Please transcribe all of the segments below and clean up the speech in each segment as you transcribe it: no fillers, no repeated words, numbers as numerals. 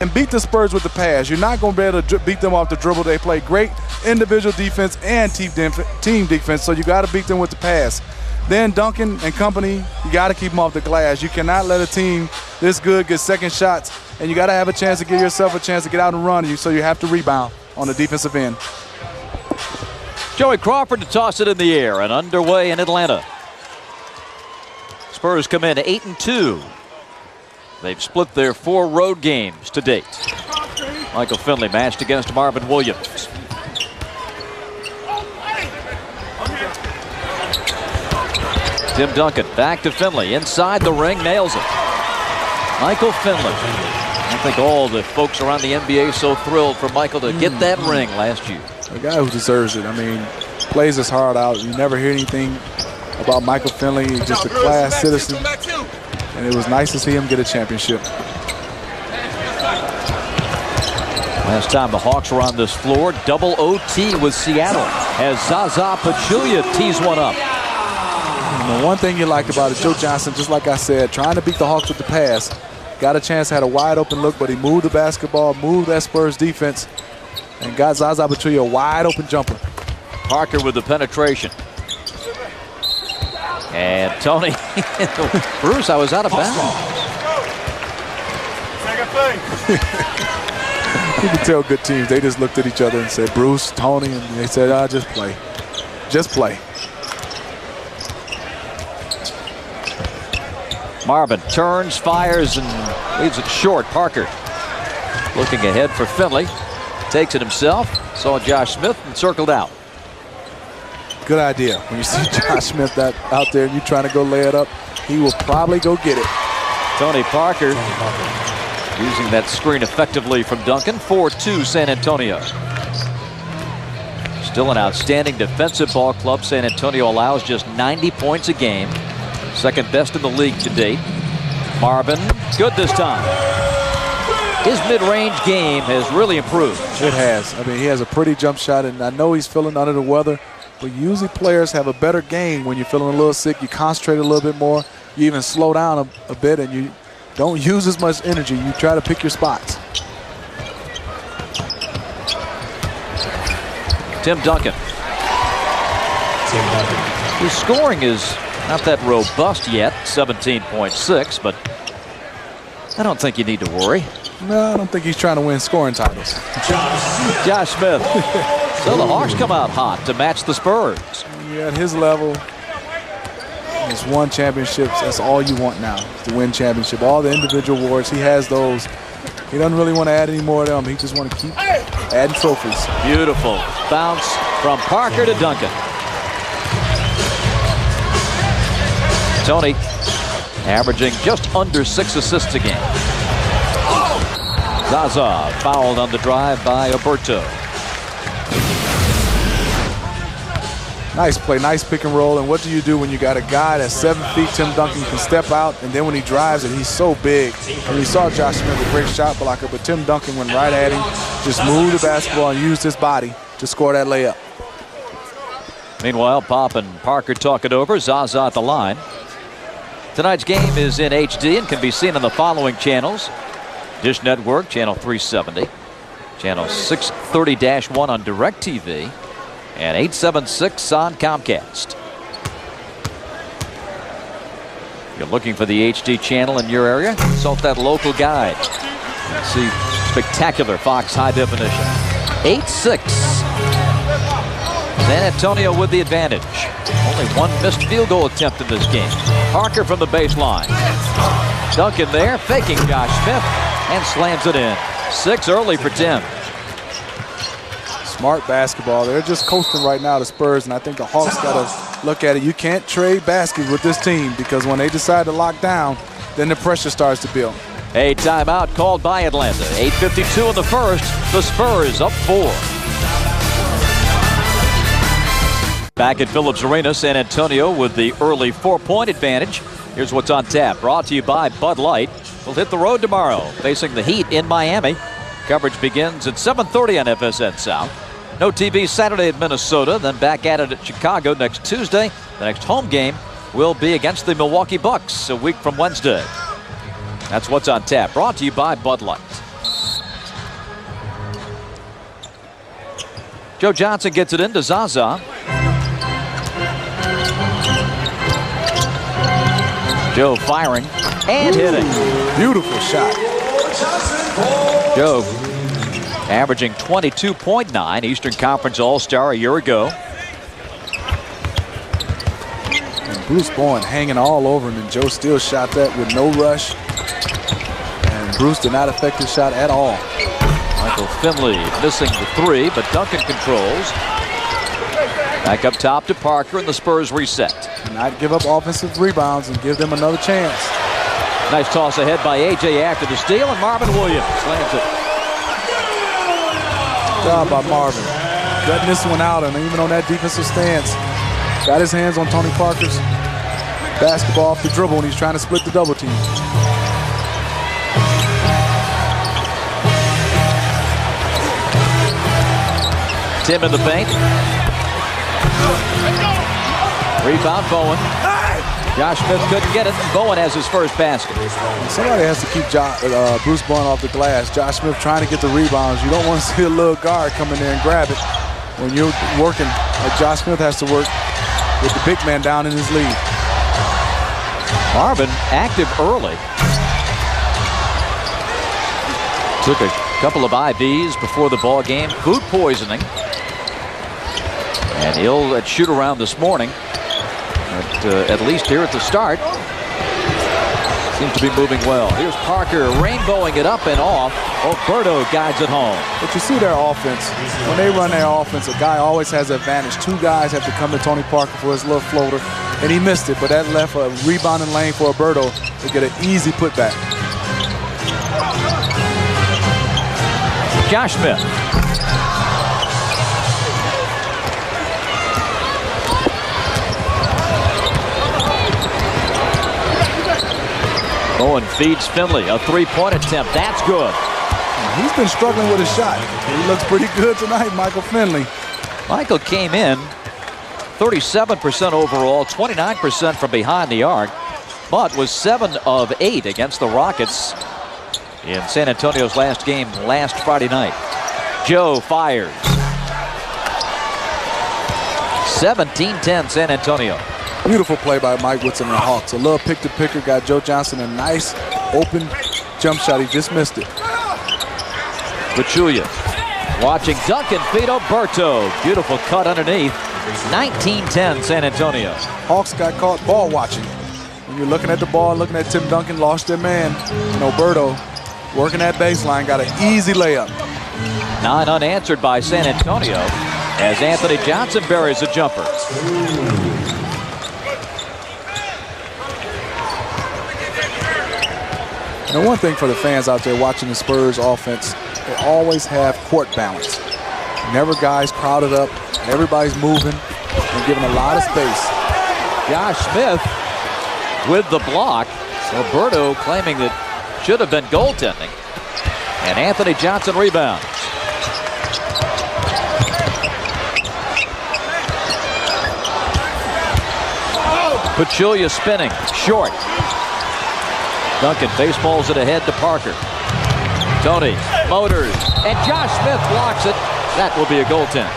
and beat the Spurs with the pass. You're not going to be able to beat them off the dribble. They play great individual defense and team defense, so you got to beat them with the pass. Then Duncan and company, you got to keep them off the glass. You cannot let a team this good get second shots, and you got to have a chance to give yourself a chance to get out and run, so you have to rebound on the defensive end. Joey Crawford to toss it in the air and underway in Atlanta. Spurs come in 8-2. They've split their 4 road games to date. Michael Finley matched against Marvin Williams. Tim Duncan back to Finley inside the ring, nails it. Michael Finley. I think all the folks around the NBA so thrilled for Michael to get that ring last year. A guy who deserves it. I mean, plays his heart out. You never hear anything about Michael Finley. He's just a class citizen. And it was nice to see him get a championship. Last time the Hawks were on this floor, double OT with Seattle as Zaza Pachulia tees one up. And the one thing you liked about it, Joe Johnson, just like I said, trying to beat the Hawks with the pass. Got a chance, had a wide open look, but he moved the basketball, moved that Spurs defense, and got Zaza Pachulia a wide open jumper. Parker with the penetration. And Tony, Bruce, I was out of bounds. You can tell good teams, they just looked at each other and said, Bruce, Tony, and they said, just play. Just play. Marvin turns, fires, and leaves it short. Parker looking ahead for Finley. Takes it himself. Saw Josh Smith and circled out. Good idea. When you see Josh Smith out there and you're trying to go lay it up, he will probably go get it. Tony Parker using that screen effectively from Duncan. 4-2 San Antonio. Still an outstanding defensive ball club. San Antonio allows just 90 points a game. Second best in the league to date. Marvin, good this time. His mid-range game has really improved. It has. I mean, he has a pretty jump shot, and I know he's feeling under the weather. But usually players have a better game when you're feeling a little sick. You concentrate a little bit more. You even slow down a bit, and you don't use as much energy. You try to pick your spots. Tim Duncan. His scoring is not that robust yet, 17.6, but I don't think you need to worry. No, I don't think he's trying to win scoring titles. Josh Smith. So the Hawks come out hot to match the Spurs. Yeah, at his level, he's won championships. That's all you want now, is to win championship. All the individual awards, he has those. He doesn't really want to add any more of them. He just want to keep adding trophies. Beautiful bounce from Parker to Duncan. Tony averaging just under 6 assists a game. Zaza fouled on the drive by Alberto. Nice play, nice pick and roll. And what do you do when you got a guy that's 7 feet, Tim Duncan, can step out, and then when he drives it, he's so big. And we saw Josh Smith, a great shot blocker, but Tim Duncan went right at him, just moved the basketball and used his body to score that layup. Meanwhile, Pop and Parker talk it over. Zaza at the line. Tonight's game is in HD and can be seen on the following channels. Dish Network, channel 370. Channel 630-1 on DirecTV. And 876 on Comcast. If you're looking for the HD channel in your area, consult that local guide. See spectacular Fox high definition. 8-6. San Antonio with the advantage. Only one missed field goal attempt in this game. Parker from the baseline. Duncan there, faking Josh Smith, and slams it in. 6 early for Tim. Smart basketball. They're just coasting right now, the Spurs, and I think the Hawks got to look at it. You can't trade baskets with this team because when they decide to lock down, then the pressure starts to build. A timeout called by Atlanta. 8:52 in the first. The Spurs up 4. Back at Phillips Arena, San Antonio with the early 4-point advantage. Here's what's on tap. Brought to you by Bud Light. We'll hit the road tomorrow, facing the Heat in Miami. Coverage begins at 7:30 on FSN South. No TV Saturday at Minnesota, then back at it at Chicago next Tuesday. The next home game will be against the Milwaukee Bucks a week from Wednesday. That's what's on tap. Brought to you by Bud Light. Joe Johnson gets it into Zaza. Joe firing and hitting. Beautiful shot. Joe averaging 22.9, Eastern Conference All-Star a year ago. And Bruce Bowen hanging all over him, and Joe still shot that with no rush. And Bruce did not affect his shot at all. Michael Finley missing the three, but Duncan controls. Back up top to Parker, and the Spurs reset. Not give up offensive rebounds and give them another chance. Nice toss ahead by A.J. after the steal, and Marvin Williams slams it. Good job by Marvin. Gutting this one out, and even on that defensive stance, got his hands on Tony Parker's basketball off the dribble, and he's trying to split the double team. Tim in the paint. Rebound Bowen. Josh Smith couldn't get it. Bowen has his first basket. Somebody has to keep Bruce Bowen off the glass. Josh Smith trying to get the rebounds. You don't want to see a little guard come in there and grab it when you're working like Josh Smith has to work with the big man down in his lead. Marvin active early. Took a couple of IVs before the ball game. Food poisoning. And he'll at shoot around this morning. But at least here at the start, seems to be moving well. Here's Parker rainbowing it up and off. Alberto guides it home. But you see their offense. When they run their offense, a guy always has an advantage. Two guys have to come to Tony Parker for his little floater, and he missed it. But that left a rebounding lane for Alberto to get an easy putback. Josh Smith. Bowen feeds Finley, a three-point attempt. That's good. He's been struggling with his shot. He looks pretty good tonight, Michael Finley. Michael came in 37% overall, 29% from behind the arc, but was 7 of 8 against the Rockets in San Antonio's last game last Friday night. Joe fires. 17-10 San Antonio. Beautiful play by Mike Woodson and the Hawks. A little pick-to-picker, got Joe Johnson a nice open jump shot. He just missed it. Pachulia watching Duncan feed Alberto. Beautiful cut underneath. 19-10 San Antonio. Hawks got caught ball watching. When you're looking at the ball, looking at Tim Duncan, lost their man. And Alberto working that baseline, got an easy layup. 9 unanswered by San Antonio as Anthony Johnson buries a jumper. And one thing for the fans out there watching the Spurs offense, they always have court balance. Never guys crowded up, everybody's moving and giving a lot of space. Josh Smith with the block. Alberto claiming that should have been goaltending. And Anthony Johnson rebounds. Pachulia spinning, short. Duncan baseballs it ahead to Parker. Tony motors, and Josh Smith blocks it. That will be a goaltend.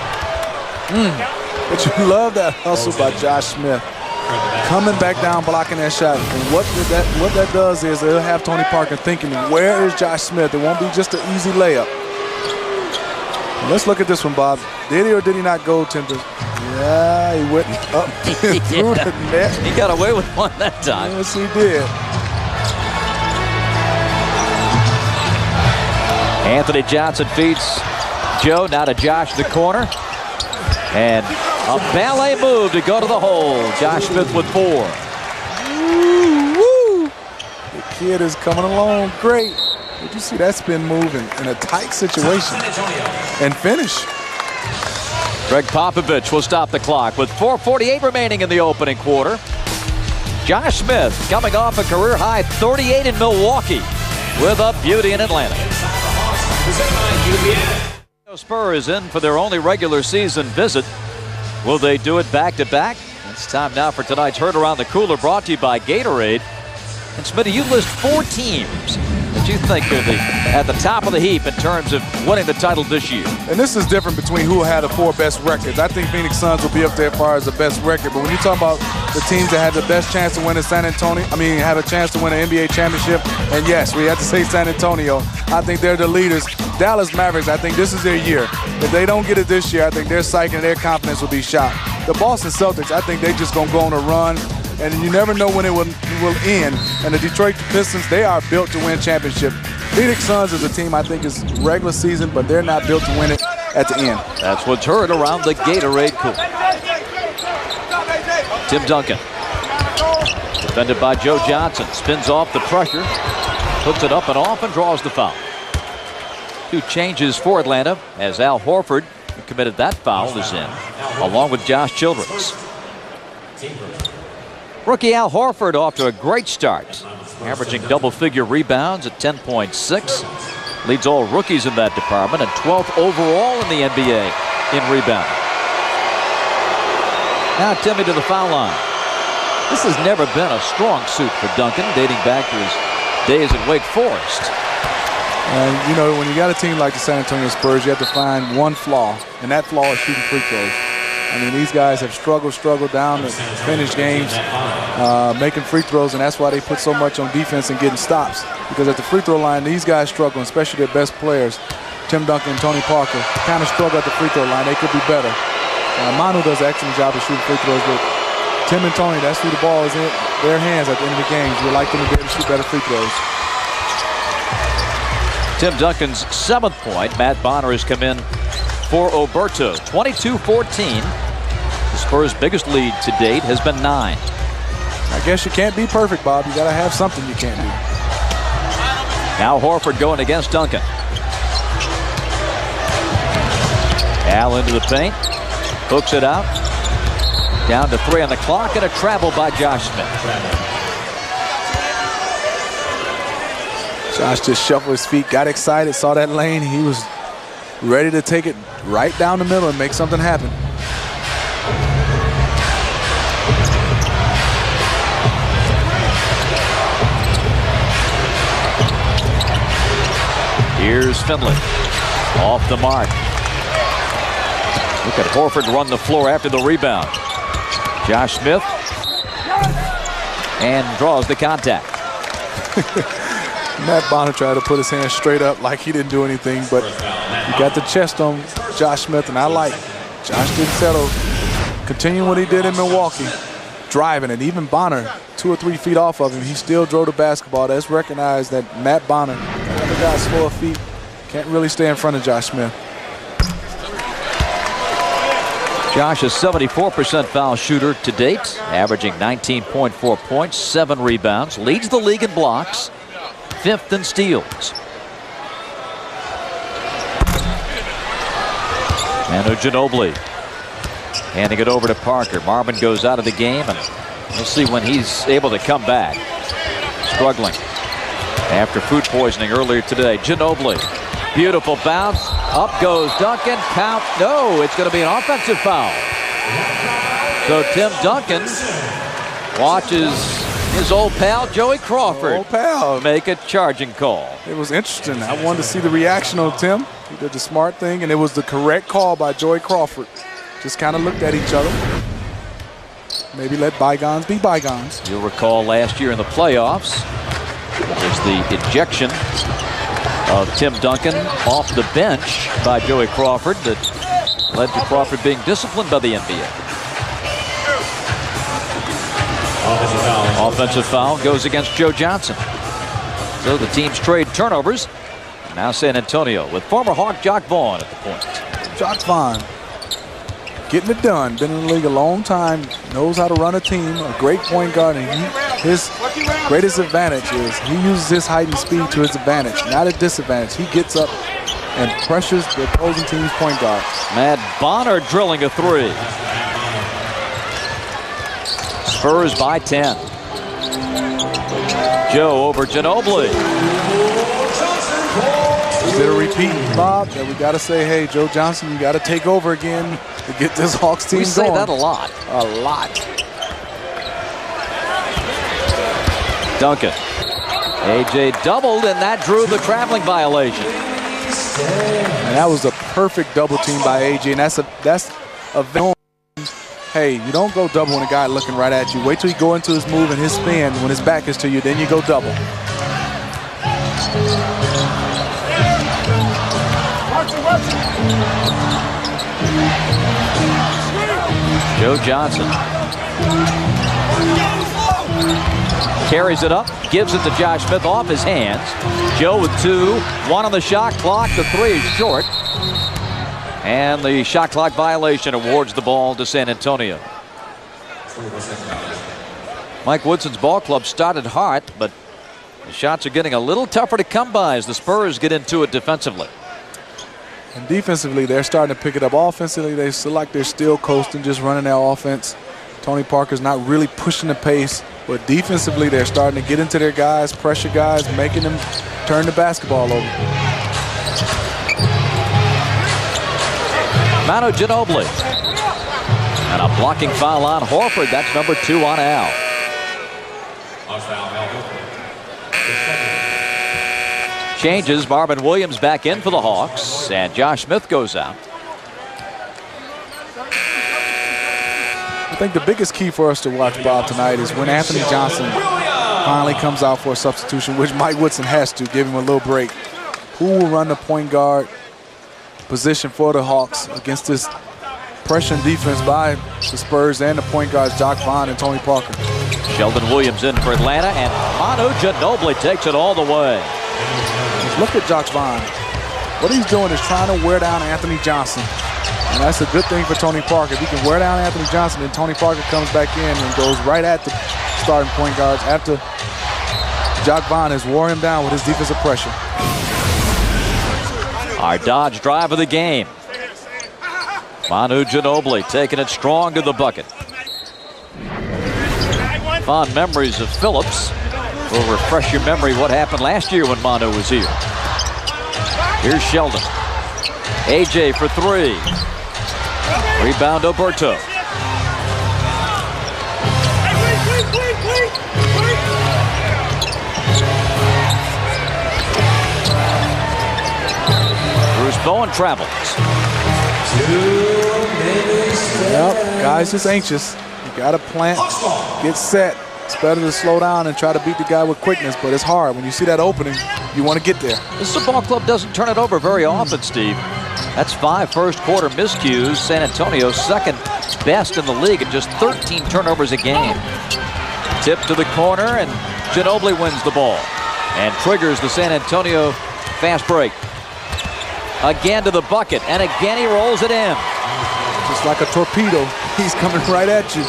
But you love that hustle by Josh Smith. Coming back down, blocking that shot. And what that does is it'll have Tony Parker thinking, where is Josh Smith? It won't be just an easy layup. Let's look at this one, Bob. Did he or did he not goaltend this? Yeah, he went up through the net. He got away with one that time. Yes, he did. Anthony Johnson feeds Joe, now to Josh in the corner. And a ballet move to go to the hole. Josh Smith with 4. Woo! The kid is coming along great. Did you see that spin move in a tight situation? And finish. Greg Popovich will stop the clock with 4:48 remaining in the opening quarter. Josh Smith coming off a career-high 38 in Milwaukee with a beauty in Atlanta. Spurs in for their only regular season visit. Will they do it back-to-back? It's time now for tonight's Herd Around the Cooler, brought to you by Gatorade. And Smitty, you list 4 teams that you think are at the top of the heap in terms of winning the title this year? And this is different between who had the 4 best records. I think Phoenix Suns will be up there as far as the best record. But when you talk about the teams that had the best chance to win in San Antonio, had a chance to win an NBA championship, and yes, we have to say San Antonio. I think they're the leaders. Dallas Mavericks, I think this is their year. If they don't get it this year, I think their psyche and their confidence will be shot. The Boston Celtics, I think they just going to go on a run, and you never know when it will end. And the Detroit Pistons, they are built to win championship. Phoenix Suns is a team I think is regular season, but they're not built to win it at the end. That's what's heard around the Gatorade cooler. Tim Duncan, defended by Joe Johnson, spins off the pressure, puts it up and off and draws the foul. 2 changes for Atlanta as Al Horford, who committed that foul, is in, along with Josh Childress. Rookie Al Horford off to a great start, averaging double-figure rebounds at 10.6. Leads all rookies in that department and 12th overall in the NBA in rebounding. Now Timmy to the foul line. This has never been a strong suit for Duncan, dating back to his days at Wake Forest. And, when you got a team like the San Antonio Spurs, you have to find one flaw, and that flaw is shooting free throws. These guys have struggled down to finish games, making free throws, and that's why they put so much on defense and getting stops. Because at the free throw line, these guys struggle, especially their best players, Tim Duncan and Tony Parker, kind of struggle at the free throw line. They could be better. Manu does an excellent job of shooting free throws, but Tim and Tony, that's who the ball is in their hands at the end of the games. You'd like them to be able to shoot better free throws. Tim Duncan's 7th point. Matt Bonner has come in for Oberto. 22-14. The Spurs' biggest lead to date has been 9. I guess you can't be perfect, Bob. You got to have something you can't do. Now Horford going against Duncan. Al into the paint. Hooks it out. Down to 3 on the clock and a travel by Josh Smith. Josh just shuffled his feet, got excited, saw that lane. He was ready to take it right down the middle and make something happen. Here's Finley. Off the mark. Look at Horford run the floor after the rebound. Josh Smith. And draws the contact. Matt Bonner tried to put his hand straight up like he didn't do anything, but he got the chest on Josh Smith, and I like Josh didn't settle. Continuing what he did in Milwaukee, driving, and even Bonner 2 or 3 feet off of him, he still drove the basketball. That's recognized that Matt Bonner, the guy slower feet, can't really stay in front of Josh Smith. Josh is 74% foul shooter to date, averaging 19.4 points, 7 rebounds, leads the league in blocks, 5th in steals. Manu Ginobili handing it over to Parker. Marvin goes out of the game, and we'll see when he's able to come back. Struggling after food poisoning earlier today. Ginobili, beautiful bounce. Up goes Duncan. Count. No, it's going to be an offensive foul. So Tim Duncan watches his old pal Joey Crawford make a charging call. It was interesting. I wanted to see the reaction of Tim. He did the smart thing, and it was the correct call by Joey Crawford. Just kind of looked at each other. Maybe let bygones be bygones. You'll recall last year in the playoffs, there's the ejection of Tim Duncan off the bench by Joey Crawford that led to Crawford being disciplined by the NBA. Offensive foul goes against Joe Johnson. So the teams trade turnovers. Now San Antonio with former Hawk Jock Vaughn at the point. Jock Vaughn getting it done. Been in the league a long time. Knows how to run a team. A great point guard. And his greatest advantage is he uses his height and speed to his advantage, not a disadvantage. He gets up and pressures the opposing team's point guard. Matt Bonner drilling a 3. Spurs by 10. Joe over Ginobili. Is it a repeat, Bob, that we got to say, hey, Joe Johnson, you got to take over again to get this Hawks team going? We say that a lot. A lot. Duncan A.J. doubled, and that drew the traveling violation. And that was a perfect double team by A.J. And that's a hey, you don't go double when a guy looking right at you. Wait till you go into his move and his spin. When his back is to you, then you go double. Joe Johnson carries it up, gives it to Josh Smith off his hands. Joe with 2, 1 on the shot clock. The 3 is short. And the shot clock violation awards the ball to San Antonio. Mike Woodson's ball club started hot, but the shots are getting a little tougher to come by as the Spurs get into it defensively. And defensively, they're starting to pick it up. Offensively, they feel like they're still coasting, just running their offense. Tony Parker's not really pushing the pace, but defensively, they're starting to get into their guys, pressure guys, making them turn the basketball over. Manu Ginobili. And a blocking foul on Horford. That's number 2 on Al. Changes. Marvin Williams back in for the Hawks, and Josh Smith goes out. I think the biggest key for us to watch, Bob, tonight is when Anthony Johnson finally comes out for a substitution, which Mike Woodson has to give him a little break. Who will run the point guard position for the Hawks against this pressure and defense by the Spurs and the point guards Jacque Vaughn and Tony Parker? Sheldon Williams in for Atlanta, and Manu Ginobili takes it all the way. Look at Jacque Vaughn. What he's doing is trying to wear down Anthony Johnson. And that's a good thing for Tony Parker. If he can wear down Anthony Johnson, then Tony Parker comes back in and goes right at the starting point guards after Jacque Vaughn has wore him down with his defensive pressure. Our Dodge drive of the game. Manu Ginobili taking it strong to the bucket. Fond memories of Phillips. Will refresh your memory what happened last year when Manu was here. Here's Sheldon. A.J. for 3. Rebound Oberto. Bruce Bowen travels. Yep, guys just anxious. You got to plant, get set. It's better to slow down and try to beat the guy with quickness, but it's hard. When you see that opening, you want to get there. This ball club doesn't turn it over very often, Steve. That's 5 first-quarter miscues. San Antonio's second best in the league and just 13 turnovers a game. Tip to the corner, and Ginobili wins the ball and triggers the San Antonio fast break. Again to the bucket, and again he rolls it in. Just like a torpedo, he's coming right at you.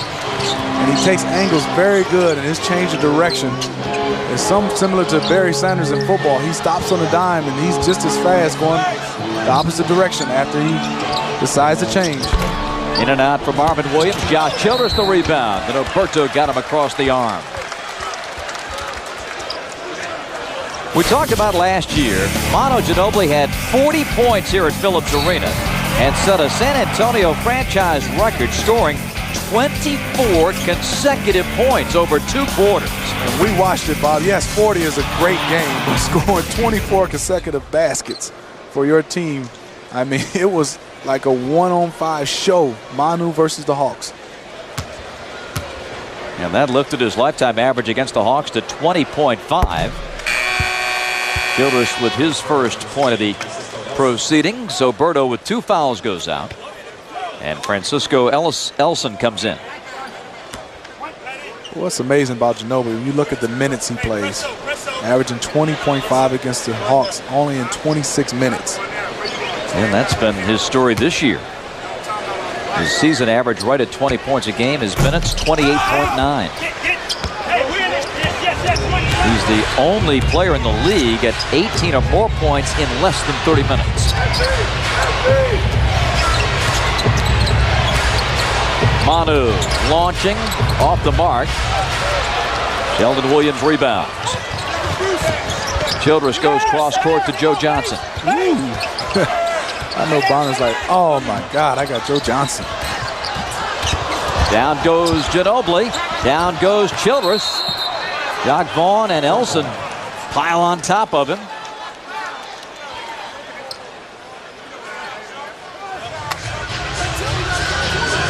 And he takes angles very good, and his change of direction is something similar to Barry Sanders in football. He stops on a dime, and he's just as fast going the opposite direction after he decides to change. In and out for Marvin Williams. Josh Childress the rebound, and Oberto got him across the arm. We talked about last year, Manu Ginobili had 40 points here at Phillips Arena and set a San Antonio franchise record, scoring 24 consecutive points over 2 quarters. And we watched it, Bob. Yes, 40 is a great game, but scoring 24 consecutive baskets for your team, I mean, it was like a 1-on-5 show, Manu versus the Hawks. And that lifted his lifetime average against the Hawks to 20.5. Childress with his first point of the proceedings. Oberto with 2 fouls goes out. And Francisco Elson comes in. What's amazing about Ginobili, when you look at the minutes he plays, averaging 20.5 against the Hawks only in 26 minutes. And that's been his story this year. His season average right at 20 points a game. His minutes 28.9. He's the only player in the league at 18 or more points in less than 30 minutes. Manu launching off the mark. Sheldon Williams rebounds. Childress goes cross court to Joe Johnson. I know Bonner's like, oh my God, I got Joe Johnson. Down goes Ginobili. Down goes Childress. Jacque Vaughn and Elson pile on top of him.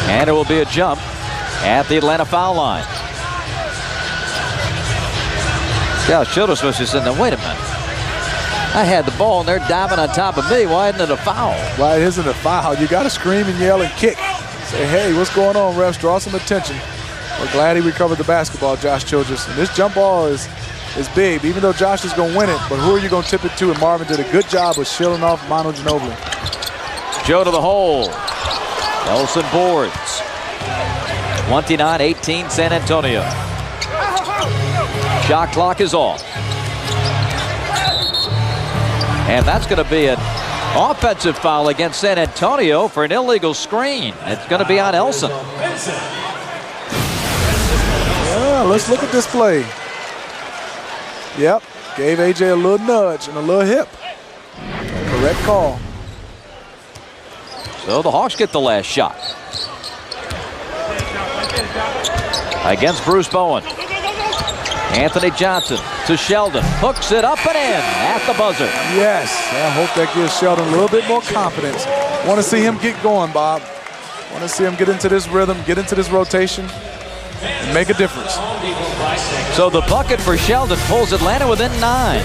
And it will be a jump at the Atlanta foul line. Yeah, Childress was just saying, wait a minute. I had the ball and they're diving on top of me. Why isn't it a foul? Why isn't it a foul? You got to scream and yell and kick. Say, hey, what's going on, refs? Draw some attention. We're glad he recovered the basketball, Josh Childress. And this jump ball is big, even though Josh is going to win it. But who are you going to tip it to? And Marvin did a good job of shielding off Manu Ginobili. Joe to the hole. Nelson boards. 29-18 San Antonio. Shot clock is off. And that's going to be an offensive foul against San Antonio for an illegal screen. It's going to be on Elson. Yeah, let's look at this play. Yep, gave AJ a little nudge and a little hip. Correct call. So the Hawks get the last shot. Against Bruce Bowen. Anthony Johnson to Sheldon. Hooks it up and in at the buzzer. Yes, I hope that gives Sheldon a little bit more confidence. Want to see him get going, Bob. Want to see him get into this rhythm, get into this rotation, and make a difference. So the bucket for Sheldon pulls Atlanta within 9.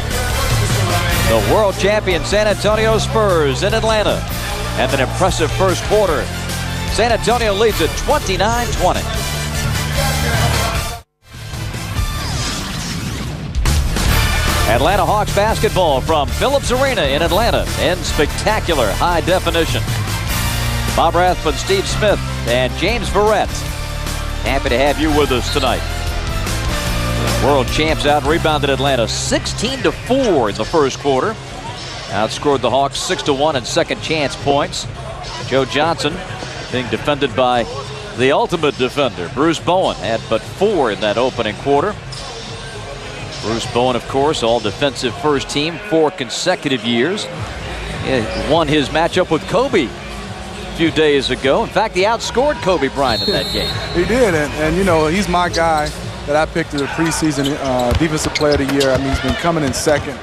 The world champion San Antonio Spurs in Atlanta. And an impressive first quarter. San Antonio leads at 29-20. Atlanta Hawks basketball from Phillips Arena in Atlanta in spectacular high definition. Bob Rathbun, Steve Smith, and James Verrett. Happy to have you with us tonight. The world champs out-rebounded Atlanta 16-4 in the first quarter. Outscored the Hawks 6-1 in second chance points. Joe Johnson being defended by the ultimate defender. Bruce Bowen had but 4 in that opening quarter. Bruce Bowen, of course, all defensive first team 4 consecutive years. He won his matchup with Kobe a few days ago. In fact, he outscored Kobe Bryant in that game. He did, and you know, he's my guy that I picked as a preseason defensive player of the year. I mean, he's been coming in second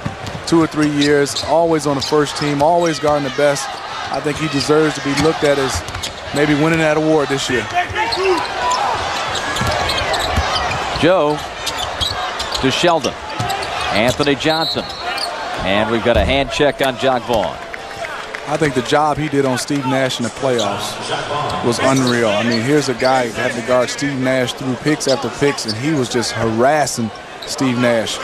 2 or 3 years, always on the first team, always guarding the best. I think he deserves to be looked at as maybe winning that award this year. Joe to Sheldon. Anthony Johnson. And we've got a hand check on Jock Vaughn. I think the job he did on Steve Nash in the playoffs was unreal. I mean, here's a guy that had to guard Steve Nash through picks after picks, and he was just harassing Steve Nash.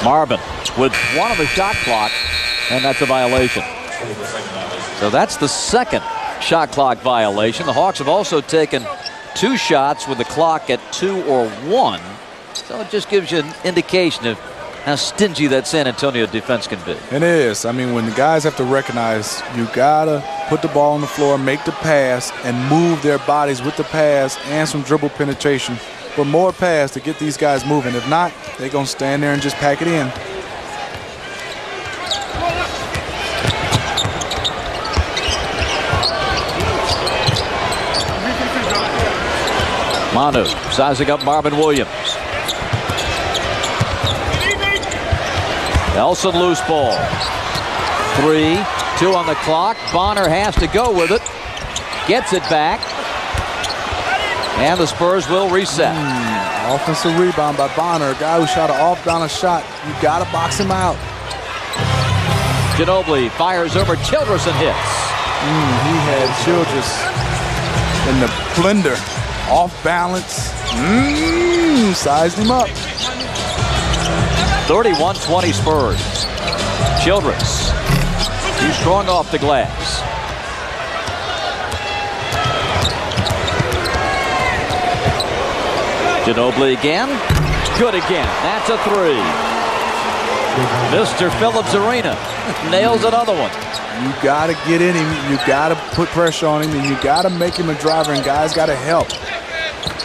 Marvin with 1 on the shot clock, and that's a violation. So that's the second shot clock violation. The Hawks have also taken 2 shots with the clock at 2 or 1. So it just gives you an indication of how stingy that San Antonio defense can be. It is. I mean, when the guys have to recognize you gotta put the ball on the floor, make the pass, and move their bodies with the pass and some dribble penetration. But more pass to get these guys moving. If not, they're gonna stand there and just pack it in. Manu sizing up Marvin Williams. Elson loose ball. 3, 2 on the clock. Bonner has to go with it. Gets it back. And the Spurs will reset. Offensive rebound by Bonner, a guy who shot an off-balance shot. You got to box him out. Ginobili fires over Childress and hits. He had Childress in the blender. Off balance. Sized him up. 31-20 Spurs. Childress. Too strong off the glass. Ginobili again. Good again. That's a 3. Mr. Phillips Arena nails another one. You got to get in him. You got to put pressure on him, and you got to make him a driver, and guys got to help.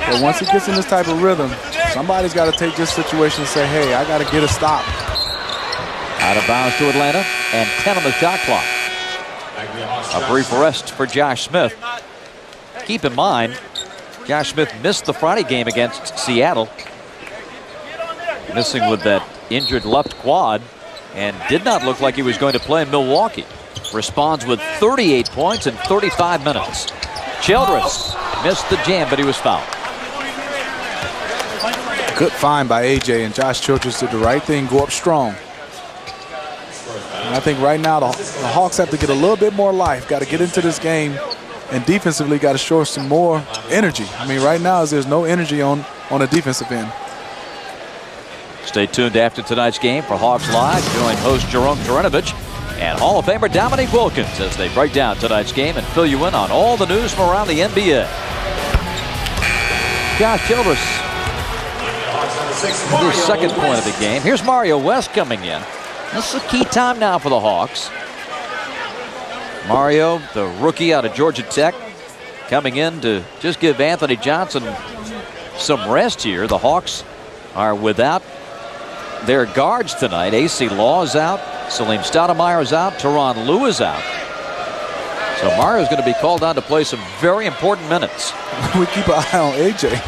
But once he gets in this type of rhythm, somebody's got to take this situation and say, hey, I got to get a stop. Out of bounds to Atlanta. and 10 on the shot clock. A brief rest for Josh Smith. Keep in mind, Josh Smith missed the Friday game against Seattle, missing with that injured left quad, and did not look like he was going to play in Milwaukee. Responds with 38 points in 35 minutes. Childress missed the jam, but he was fouled. Good find by AJ, and Josh Childress did the right thing, go up strong. And I think right now the Hawks have to get a little bit more life, got to get into this game, and defensively got to show some more energy. I mean, right now there's no energy on the defensive end. Stay tuned after tonight's game for Hawks Live. Join host Jerome Taranovich and Hall of Famer Dominique Wilkins as they break down tonight's game and fill you in on all the news from around the NBA. Josh Childress, his second point of the game. Here's Mario West coming in. This is a key time now for the Hawks. Mario, the rookie out of Georgia Tech, coming in to just give Anthony Johnson some rest here. The Hawks are without their guards tonight. AC Law is out. Salim Stoudemire is out. Tyronn Lue is out. So Mario's going to be called on to play some very important minutes. We keep an eye on AJ.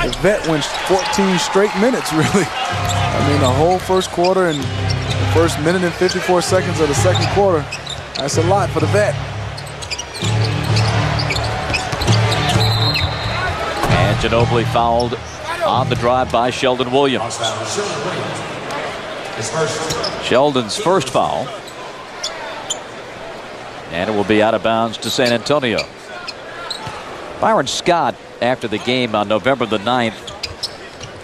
The vet went 14 straight minutes, really. I mean, the whole first quarter and the first minute and 54 seconds of the second quarter. That's a lot for the vet. And Ginobili fouled on the drive by Sheldon Williams. Sheldon's first foul. And it will be out of bounds to San Antonio. Byron Scott, after the game on November the 9th,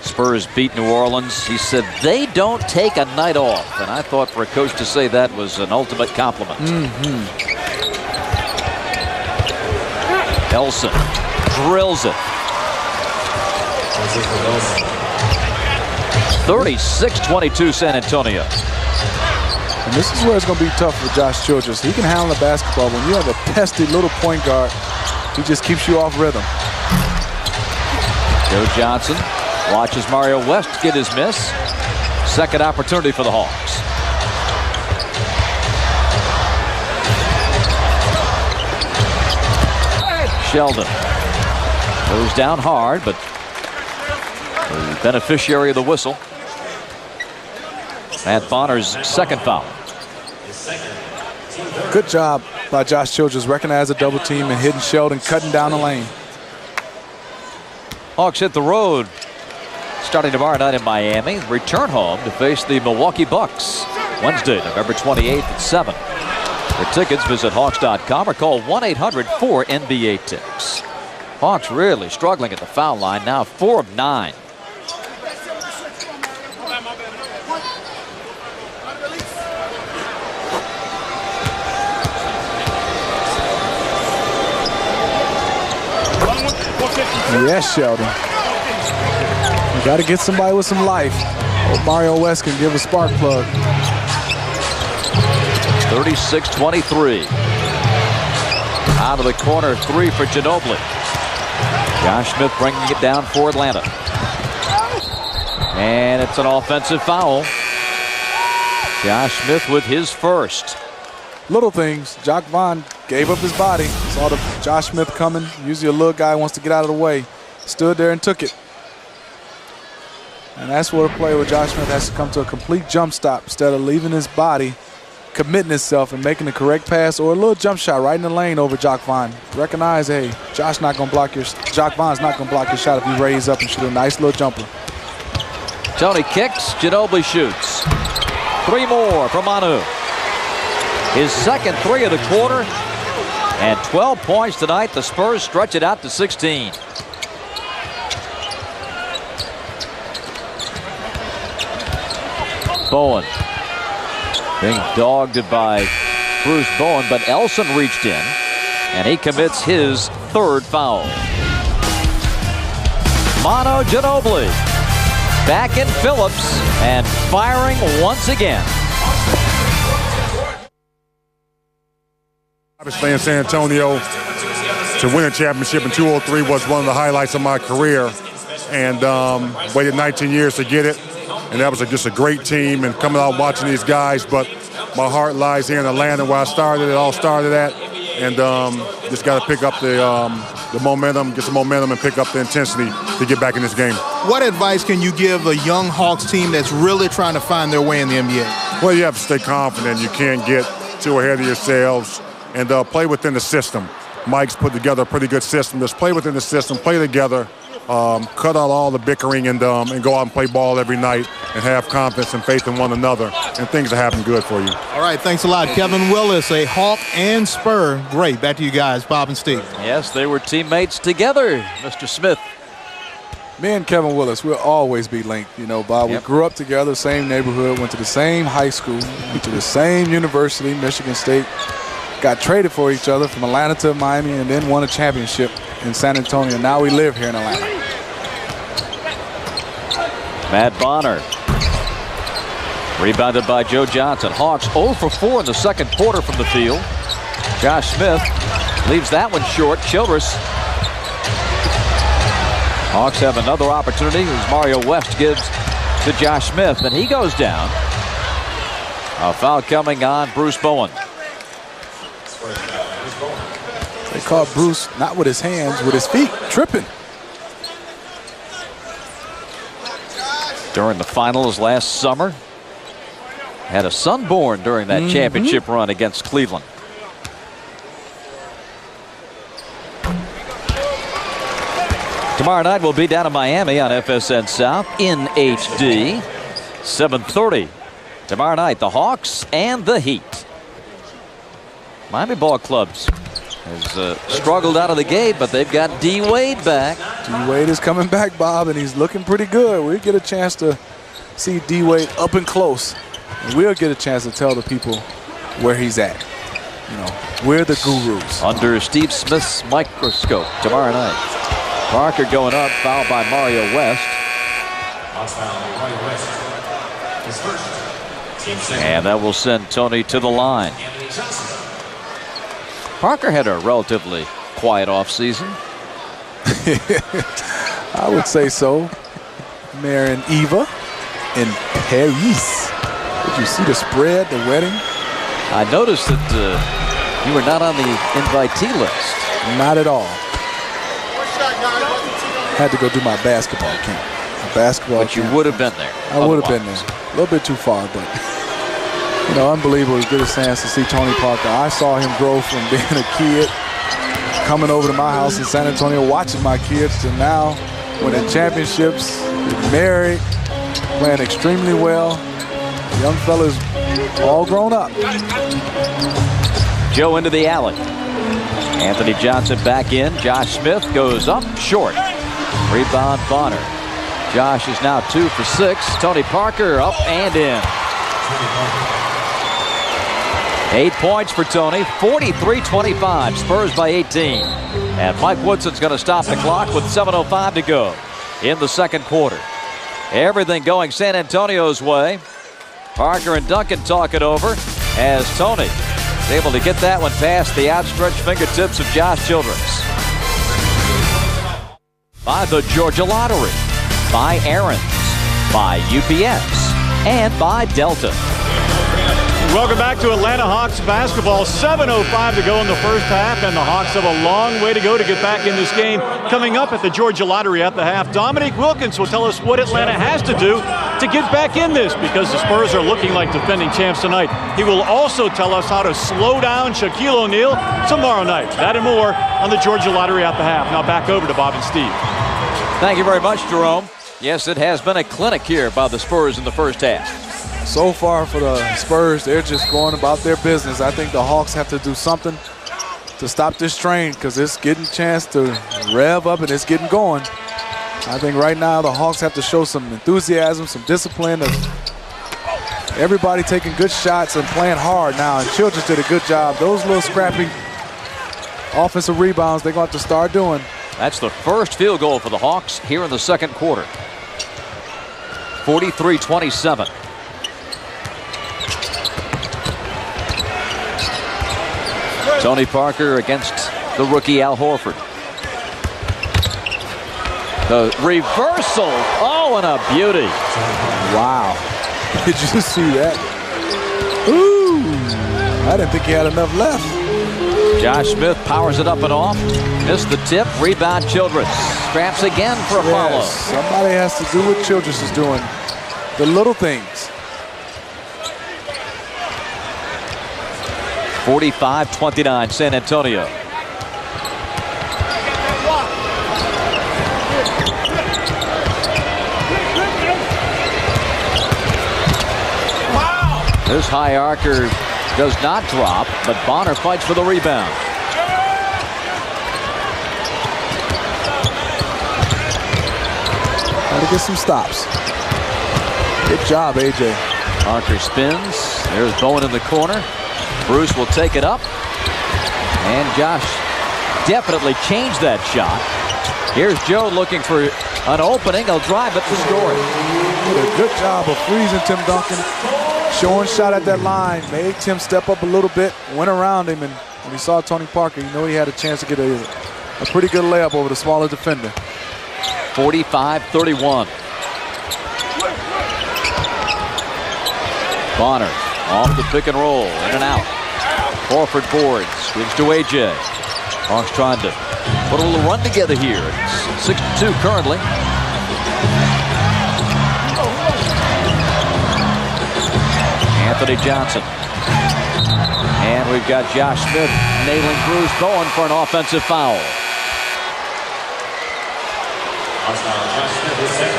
Spurs beat New Orleans. He said they don't take a night off. And I thought for a coach to say that was an ultimate compliment. Nelson drills it. 36-22 San Antonio. And this is where it's going to be tough for Josh Childress. He can handle the basketball. When you have a pesky little point guard, he just keeps you off rhythm. Joe Johnson watches Mario West get his miss. Second opportunity for the Hawks. Sheldon goes down hard, but the beneficiary of the whistle. Matt Bonner's second foul. Good job by Josh Childress, recognizing a double team and hitting Sheldon, cutting down the lane. Hawks hit the road starting tomorrow night in Miami. Return home to face the Milwaukee Bucks Wednesday, November 28th at 7. For tickets, visit Hawks.com or call 1-800-4NBA-TIPS. Hawks really struggling at the foul line now, 4 of 9. Yes, Sheldon. You got to get somebody with some life. Hope Mario West can give a spark plug. 36-23. Out of the corner, 3 for Ginobili. Josh Smith bringing it down for Atlanta. And it's an offensive foul. Josh Smith with his first. Little things. Jacques Vaughn gave up his body. Saw the Josh Smith coming. Usually a little guy wants to get out of the way. Stood there and took it. And that's where a play where Josh Smith has to come to a complete jump stop instead of leaving his body, committing himself and making the correct pass or a little jump shot right in the lane over Jacques Vaughn. Recognize, hey, Jacques Vaughn's not going to block your shot if you raise up and shoot a nice little jumper. Tony kicks, Ginobili shoots. 3 more from Manu. His second 3 of the quarter and 12 points tonight. The Spurs stretch it out to 16. Bowen being dogged by Bruce Bowen, but Elson reached in and he commits his 3rd foul. Manu Ginobili back in Phillips and firing once again. Obviously in San Antonio, to win a championship in 2003 was one of the highlights of my career, and waited 19 years to get it. and that was just a great team and coming out watching these guys. But my heart lies here in Atlanta where it all started at, and just got to pick up the momentum, get some momentum, and pick up the intensity to get back in this game. What advice can you give a young Hawks team that's really trying to find their way in the NBA? Well, you have to stay confident. You can't get too ahead of yourselves, and play within the system. Mike's put together a pretty good system. Just play within the system, play together, cut out all the bickering, and go out and play ball every night and have confidence and faith in one another, and things will happen good for you. All right, thanks a lot. Kevin Willis, a Hawk and Spur. Great. Back to you guys, Bob and Steve. Yes, they were teammates together, Mr. Smith. Me and Kevin Willis, we'll always be linked. You know, Bob, Yep. we grew up together, same neighborhood, went to the same high school, went to the same university, Michigan State. Got traded for each other from Atlanta to Miami, and then won a championship in San Antonio. Now we live here in Atlanta. Matt Bonner. Rebounded by Joe Johnson. Hawks 0 for 4 in the second quarter from the field. Josh Smith leaves that one short. Childress. Hawks have another opportunity as Mario West gives to Josh Smith, and he goes down. A foul coming on Bruce Bowen. They caught Bruce not with his hands, with his feet, tripping. During the finals last summer, had a son born during that championship run against Cleveland. Tomorrow night we'll be down in Miami on FSN South in HD. 7:30 tomorrow night, the Hawks and the Heat. Miami Ball Clubs has struggled out of the gate, but they've got D. Wade back. D. Wade is coming back, Bob, and he's looking pretty good. We get a chance to see D. Wade up and close, and we'll get a chance to tell the people where he's at. You know, we're the gurus. Under Steve Smith's microscope tomorrow night. Parker going up, fouled by Mario West. And that will send Tony to the line. Parker had a relatively quiet offseason. I would say so. Marrying Eva in Paris. Did you see the spread, the wedding? I noticed that you were not on the invitee list. Not at all. Had to go do my basketball camp. But you would have been there. I would have been there. A little bit too far, but you know, unbelievable to get a chance to see Tony Parker. I saw him grow from being a kid, coming over to my house in San Antonio, watching my kids, to now winning championships, married, playing extremely well. Young fellas all grown up. Joe into the alley. Anthony Johnson back in. Josh Smith goes up short. Rebound Bonner. Josh is now 2 for 6. Tony Parker up and in. 8 points for Tony. 43-25. Spurs by 18. And Mike Woodson's going to stop the clock with 7:05 to go in the second quarter. Everything going San Antonio's way. Parker and Duncan talk it over as Tony is able to get that one past the outstretched fingertips of Josh Childress. By the Georgia Lottery, by Aaron's, by UPS, and by Delta. Welcome back to Atlanta Hawks basketball. 7:05 to go in the first half, and the Hawks have a long way to go to get back in this game. Coming up at the Georgia Lottery at the half, Dominique Wilkins will tell us what Atlanta has to do to get back in this, because the Spurs are looking like defending champs tonight. He will also tell us how to slow down Shaquille O'Neal tomorrow night. That and more on the Georgia Lottery at the half. Now back over to Bob and Steve. Thank you very much, Jerome. Yes, it has been a clinic here by the Spurs in the first half. So far for the Spurs, they're just going about their business. I think the Hawks have to do something to stop this train, because it's getting a chance to rev up and it's getting going. I think right now the Hawks have to show some enthusiasm, some discipline. Everybody taking good shots and playing hard now, and Childress did a good job. Those little scrappy offensive rebounds they're going to have to start doing. That's the first field goal for the Hawks here in the second quarter. 43-27. Tony Parker against the rookie Al Horford. The reversal. Oh, and a beauty. Wow. Did you see that? Ooh. I didn't think he had enough left. Josh Smith powers it up and off. Missed the tip. Rebound Childress. Scraps again for a follow. Somebody has to do what Childress is doing. The little things. 45-29 San Antonio. This high archer does not drop, but Bonner fights for the rebound. Got to get some stops. Good job, AJ. Archer spins. There's Bowen in the corner. Bruce will take it up. And Josh definitely changed that shot. Here's Joe looking for an opening. He'll drive it for scoring. Did a good job of freezing Tim Duncan. Showing shot at that line. Made Tim step up a little bit. Went around him. And when he saw Tony Parker, you know he had a chance to get a pretty good layup over the smaller defender. 45-31. Bonner off the pick and roll. In and out. Horford boards. Gives to AJ. Hawks trying to put a little run together here. It's 6-2 currently. Anthony Johnson. And we've got Josh Smith nailing Bruce Bowen for an offensive foul.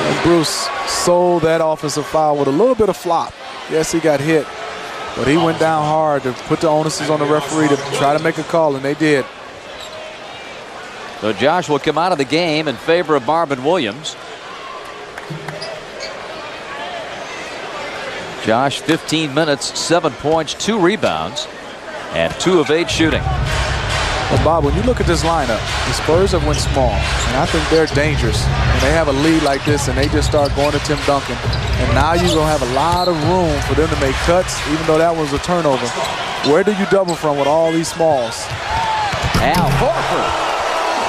And Bruce sold that offensive foul with a little bit of flop. Yes, he got hit, but he went down hard to put the onus on the referee to try to make a call, and they did. So Josh will come out of the game in favor of Marvin Williams. Josh, 15 minutes, 7 points, 2 rebounds, and 2 of 8 shooting. Well, Bob, when you look at this lineup, the Spurs have went small, and I think they're dangerous. When they have a lead like this and they just start going to Tim Duncan, and now you're going to have a lot of room for them to make cuts, even though that was a turnover. Where do you double from with all these smalls? Al Horford.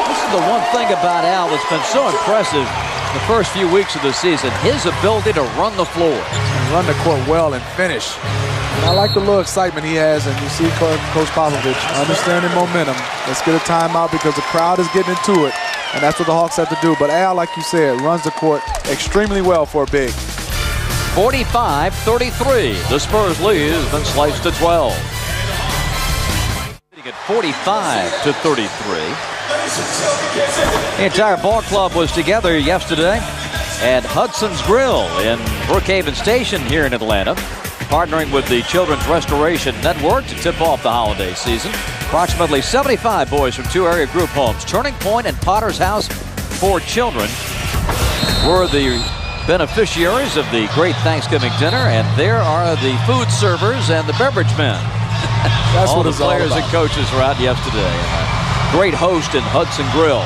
This is the one thing about Al that's been so impressive the first few weeks of the season, his ability to run the floor. And run the court well and finish. And I like the little excitement he has, and you see Coach Popovich understanding momentum. Let's get a timeout because the crowd is getting into it, and that's what the Hawks have to do. But Al, like you said, runs the court extremely well for a big. 45-33. The Spurs lead has been sliced to 12. At 45-33. The entire ball club was together yesterday at Hudson's Grill in Brookhaven Station here in Atlanta, partnering with the Children's Restoration Network to tip off the holiday season. Approximately 75 boys from 2 area group homes, Turning Point and Potter's House for Children, were the beneficiaries of the great Thanksgiving dinner, and there are the food servers and the beverage men. That's all what the it's all players about. and coaches were out yesterday. Great host in Hudson Grill.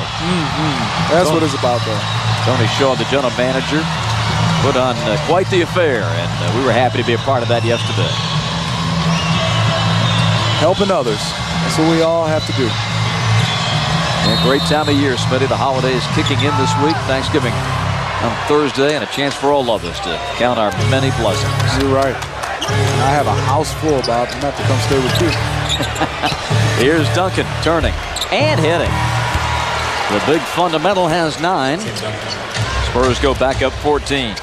That's what it's about, though. Tony Shaw, the general manager, put on quite the affair, and we were happy to be a part of that yesterday. Helping others. That's what we all have to do. And a great time of year, Smitty. The holidays kicking in this week. Thanksgiving on Thursday, and a chance for all of us to count our many blessings. You're right. And I have a house full, Bob. I'm going to have to come stay with you. Here's Duncan turning and hitting. The big fundamental has 9. Spurs go back up 14.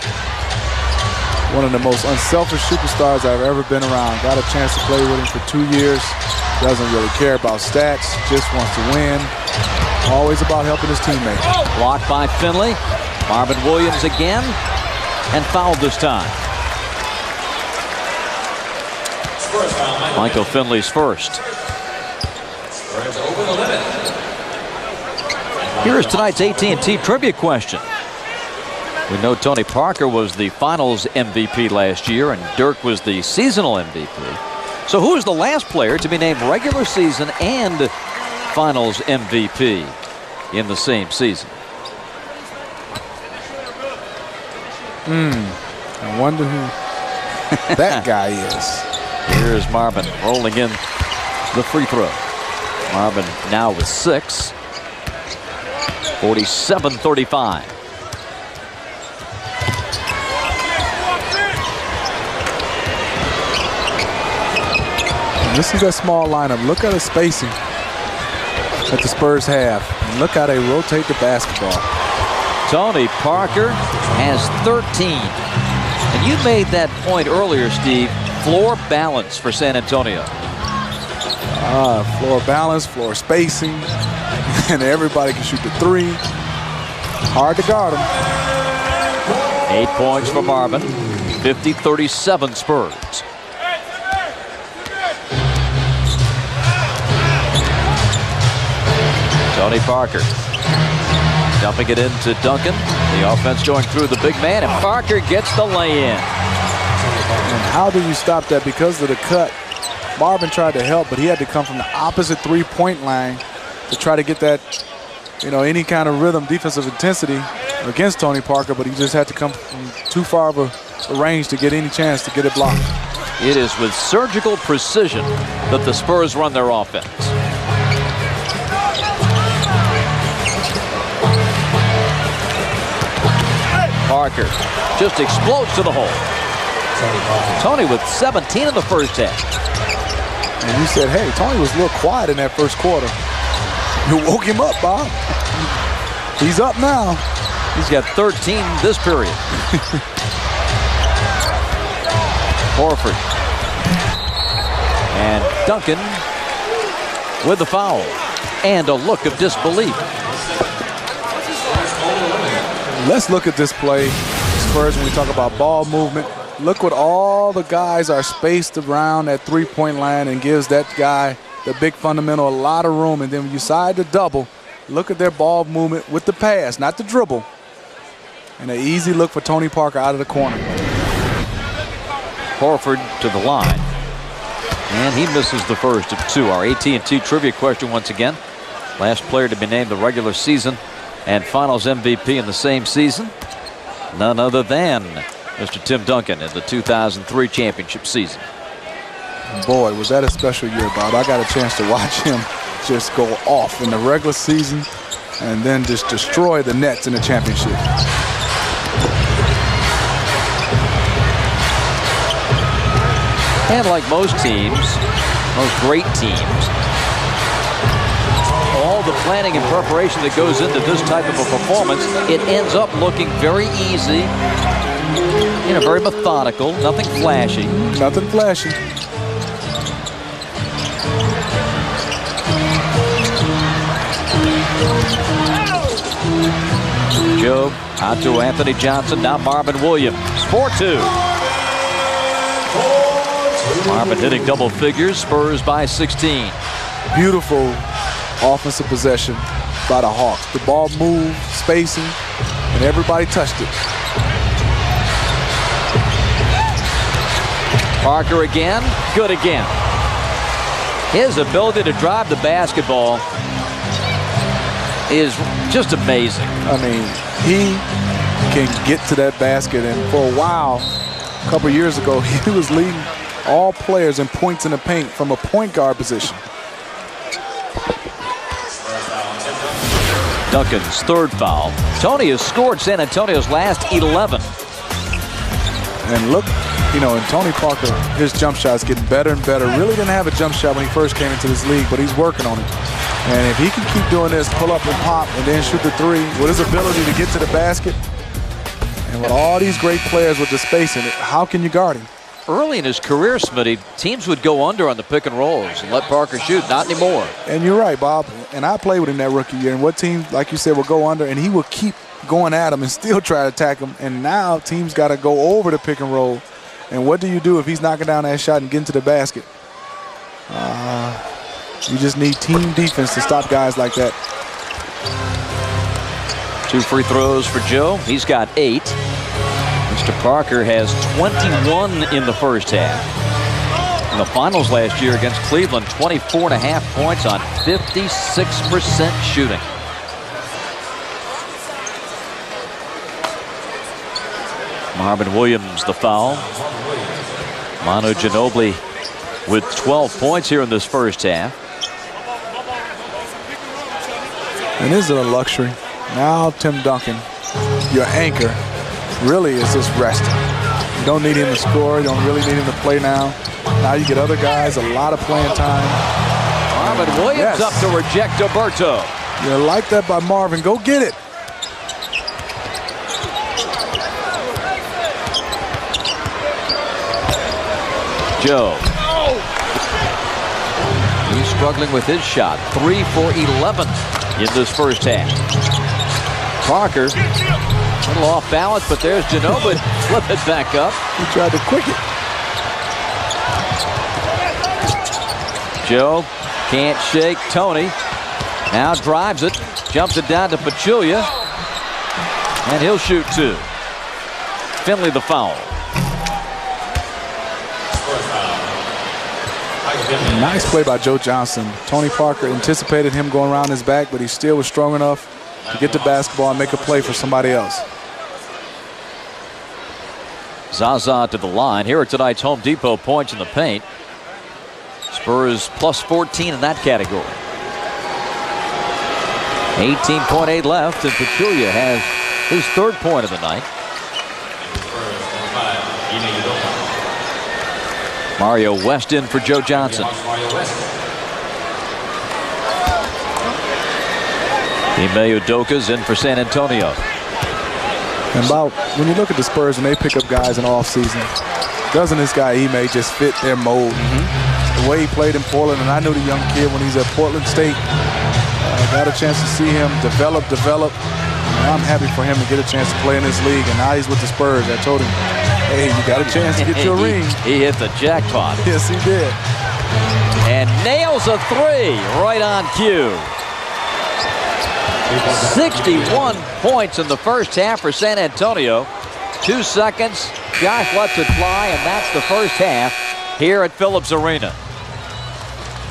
One of the most unselfish superstars I've ever been around. Got a chance to play with him for 2 years. Doesn't really care about stats. Just wants to win. Always about helping his teammates. Blocked by Finley. Marvin Williams again. And fouled this time. Michael Finley's first. Here is tonight's AT&T trivia question. We know Tony Parker was the finals MVP last year, and Dirk was the seasonal MVP. So who is the last player to be named regular season and finals MVP in the same season? I wonder who that guy is. Here's Marvin rolling in the free throw. Marvin now with 6. 47-35. And this is that small lineup. Look at the spacing that the Spurs have. And look how they rotate the basketball. Tony Parker has 13. And you made that point earlier, Steve. Floor balance for San Antonio. Floor balance, floor spacing, and everybody can shoot the three. Hard to guard them. 8 points for Marvin. 50-37 Spurs. Tony Parker dumping it into Duncan. The offense going through the big man, and Parker gets the lay-in. And how do you stop that? Because of the cut, Marvin tried to help, but he had to come from the opposite three-point line to try to get that, any kind of rhythm, defensive intensity against Tony Parker, but he just had to come from too far of a range to get any chance to get it blocked. It is with surgical precision that the Spurs run their offense. Parker just explodes to the hole. Tony with 17 in the first half. And you said, hey, Tony was a little quiet in that first quarter. You woke him up, Bob. He's up now. He's got 13 this period. Horford. And Duncan with the foul. And a look of disbelief. Let's look at this play, Spurs, when we talk about ball movement. Look what all the guys are spaced around that three-point line and gives that guy, the big fundamental, a lot of room. And then when you side the double, look at their ball movement with the pass, not the dribble. And an easy look for Tony Parker out of the corner. Horford to the line. And he misses the first of two. Our AT&T trivia question once again. Last player to be named the regular season and finals MVP in the same season. None other than Mr. Tim Duncan in the 2003 championship season. Boy, was that a special year, Bob. I got a chance to watch him just go off in the regular season and then just destroy the Nets in the championship. And like most teams, most great teams, all the planning and preparation that goes into this type of a performance, it ends up looking very easy, very methodical, nothing flashy. Nothing flashy. Joe out to Anthony Johnson, now Marvin Williams, 4-2. Marvin hitting double figures, Spurs by 16. Beautiful offensive possession by the Hawks. The ball moved, spacing, and everybody touched it. Parker again, good again. His ability to drive the basketball is just amazing. I mean, he can get to that basket, and for a while, a couple years ago, he was leading all players in points in the paint from a point guard position. Duncan's third foul. Tony has scored San Antonio's last 11. And look, and Tony Parker, his jump shot's getting better and better. Really didn't have a jump shot when he first came into this league, but he's working on it. And if he can keep doing this, pull up and pop, and then shoot the three, with his ability to get to the basket, and with all these great players with the spacing, how can you guard him? Early in his career, Smitty, teams would go under on the pick and rolls and let Parker shoot. Not anymore. And you're right, Bob. And I played with him that rookie year. And what team, like you said, will go under, and he will keep going at him and still try to attack him. And now teams got to go over the pick and roll. And what do you do if he's knocking down that shot and getting to the basket? You just need team defense to stop guys like that. 2 free throws for Joe. He's got 8. Mr. Parker has 21 in the first half. In the finals last year against Cleveland, 24.5 points on 56% shooting. Marvin Williams the foul. Manu Ginobili with 12 points here in this first half. And this is a luxury. Now Tim Duncan, your anchor, really is just resting. You don't need him to score. You don't really need him to play now. Now you get other guys a lot of playing time. Marvin Williams up to reject Alberto. You like that by Marvin. Go get it. Joe. He's struggling with his shot. 3 for 11 in this first half. Parker, a little off balance, but there's Ginobili. Flip it back up. He tried to quick it. Joe can't shake Tony. Now drives it, jumps it down to Pachulia, and he'll shoot 2. Finley the foul. Nice play by Joe Johnson. Tony Parker anticipated him going around his back, but he still was strong enough to get the basketball and make a play for somebody else. Zaza to the line. Here are tonight's Home Depot points in the paint. Spurs plus 14 in that category. 18.8 left, and Pachulia has his 3rd point of the night. Mario West in for Joe Johnson. Ime Udoka's in for San Antonio. And when you look at the Spurs and they pick up guys in off season, doesn't this guy Ime just fit their mold? The way he played in Portland, and I knew the young kid when he's at Portland State. Got a chance to see him develop. And I'm happy for him to get a chance to play in this league, and now he's with the Spurs. I told him, hey, you got a chance to get your ring. He hit the jackpot. Yes, he did. And nails a 3 right on cue. 61 points in the first half for San Antonio. 2 seconds. Josh lets it fly, and that's the first half here at Phillips Arena.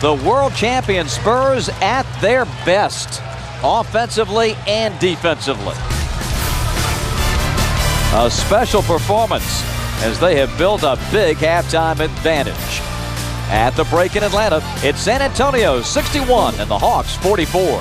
The world champion Spurs at their best, offensively and defensively. A special performance as they have built a big halftime advantage. At the break in Atlanta, it's San Antonio 61 and the Hawks 44.